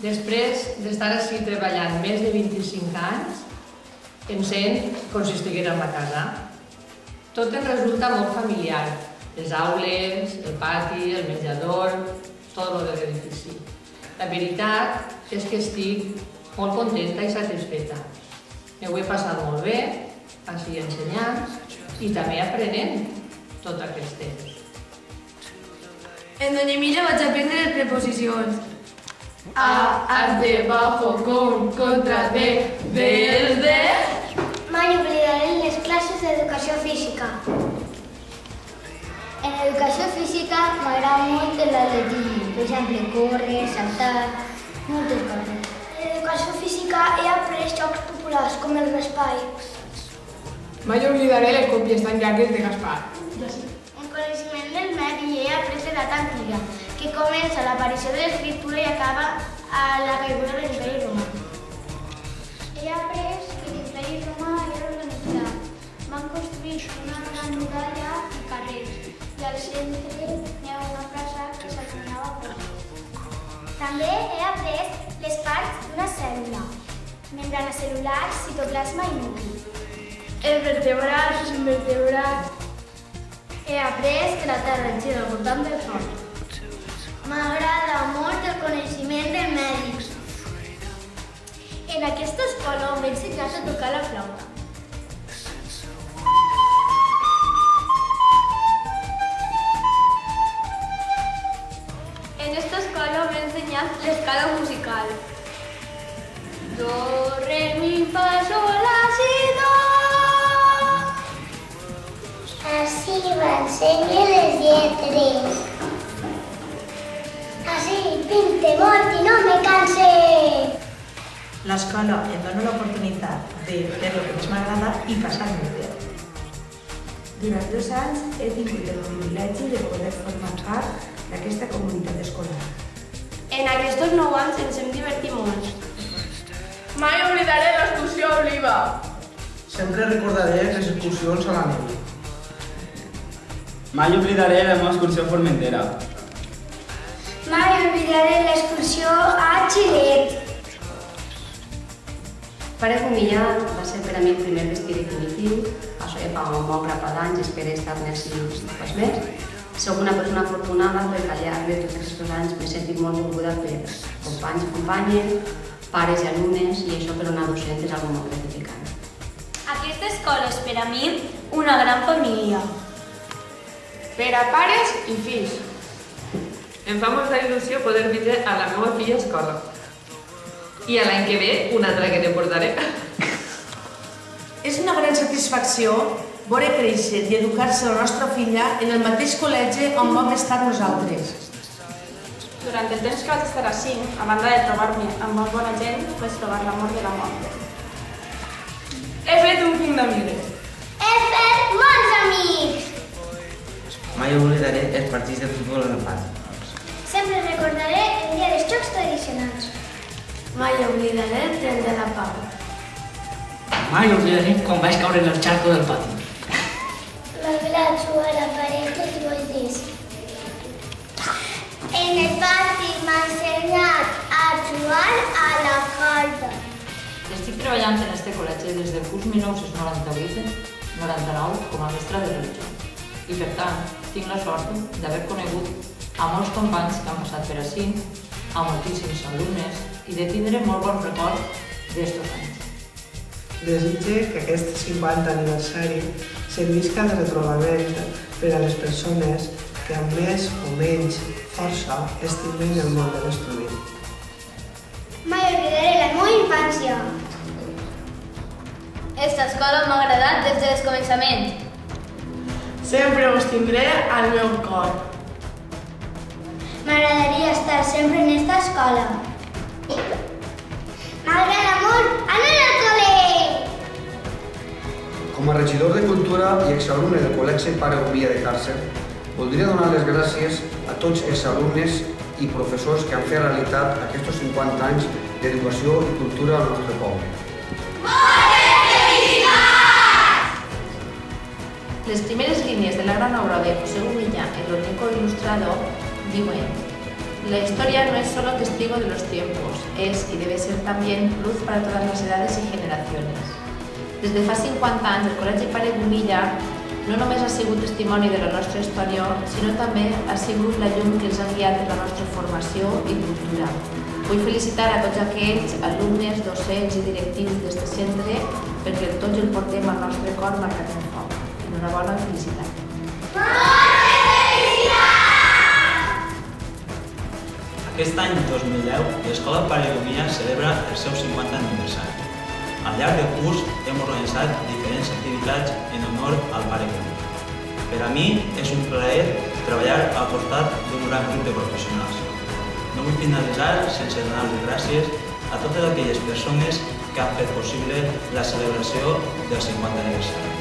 Després d'estar així treballant més de 25 anys, em sent com si estigués a la casa. Tot em resulta molt familiar. Les aules, el pati, el menjador, tot el de l'edifici. La veritat és que estic molt contenta i satisfeta. M'ho he passat molt bé, així ensenyant i també aprenent tot aquest temps. En Doña Emilia vaig aprendre les preposicions. A, ante, bajo, contra, de. Mai oblidaré les classes d'educació física. En educació física m'agrada molt l'atletisme, per exemple, córrer, saltar, moltes coses. En educació física he après jocs populars com el raspall. Mai oblidaré les còpies tan llargues de Gaspar. En coneixement del medi he après l'edat antiga, que comença a l'aparició de l'escriptura i acaba a la caiguda de l'Imperi Romà. He après que l'Imperi Romà era organitzat. Van construir una gran muralla i carrers, i al centre hi ha una plaça que s'anomenava Forum. També he après les parts d'una cèl·lula: membrana cel·lular, citoplasma i nucli. Els vertebrats, els invertebrats. He après que la Terra gira al voltant del Sol. M'agrada molt el coneixement del medi. En aquesta escola m'he ensenyat a tocar la flauta. En esta escola m'he ensenyat l'escala musical. Do, re, mi, fa, sol, la, si, do. Així m'ensenya les lletres. Així pinte molt i no me canse. L'escola em dona l'oportunitat de fer el que més m'agrada i passar-me bé. Durant 2 anys he tingut el privilegi de poder formar part d'aquesta comunitat escolar. En aquests 9 anys ens hem divertit molt. Mai oblidaré l'excursió a Oliva. Sempre recordaré les excursions a la neu. Mai oblidaré la meva excursió a Formentera. Mai oblidaré l'excursió a Xilet. Pare Comilla va ser per a mi el primer destí definitiu. Això ja fa un bon grapat d'anys i espero estar-ne així després més. Soc una persona afortunada perquè al llarg de tots aquests anys m'he sentit molt volguda per companys i companyes, pares i alumnes, i això per una docent és algo molt gratificant. Aquesta escola és per a mi una gran família. Per a pares i fills. Em fa molta il·lusió poder vindre a la meva filla a escola. I a l'any que ve, una altra que te portaré. És una gran satisfacció veure créixer i educar-se la nostra filla en el mateix col·legi on vam estar nosaltres. Durant el temps que vaig estar així, a banda de trobar-me amb molt bona gent, vaig trobar l'amor de la mort. He fet un punt d'amigues. He fet molts amics. Mai oblidaré els partits de futbol en el pati. Sempre recordaré el dia dels jocs tradicionals. Mai oblidaré el tren de la pau. Mai oblidaré quan vaig caure en el xarco del pati. M'agrada jugar a la paret tots els dies. En el pati m'ha ensenyat a jugar a la falda. Estic treballant en este col·legi des del curs 1998-99 com a mestra de religió. I per tant, tinc la sort d'haver conegut a molts companys que han passat per ací, a moltíssims alumnes i de tindre molt bons records d'estos anys. Desitge que aquest 50 aniversari servisca de retrobament per a les persones que amb més o menys força estimen el món de l'estudi. Mai oblidaré la meva infància. Esta escola m'ha agradat des del començament. Sempre us tindré al meu cor. M'agradaria estar sempre en esta escola. M'agrada molt anar al col·le! Com a regidor de Cultura i exalumne del Col·legi Pare Comilla de Càrcer, voldria donar les gràcies a tots els alumnes i professors que han fet realitat aquests 50 anys d'educació i cultura al nostre poble. Les primeres línies de la gran obra de José Gubilla, el Loneco il·lustrador, diuen: La historia no es solo testigo de los tiempos, es y debe ser también luz para todas las edades y generaciones. Des de fa 50 anys, el Col·legi Pare Gumilla no només ha sigut testimoni de la nostra història, sinó també ha sigut la llum que els ha guiat en la nostra formació i cultura. Vull felicitar a tots aquells alumnes, docents i directius d'aquest centre perquè tots el portem al nostre cor marcat en foc. Enhorabona i felicitat. Aquest any 2010, l'Escola Pare Gumilla celebra el seu 50 aniversari. Al llarg del curs hem organitzat diferents activitats en honor al Pare Gumilla. Per a mi és un plaer treballar al costat d'un gran grup de professionals. No vull finalitzar sense donar les gràcies a totes aquelles persones que han fet possible la celebració del 50 aniversari.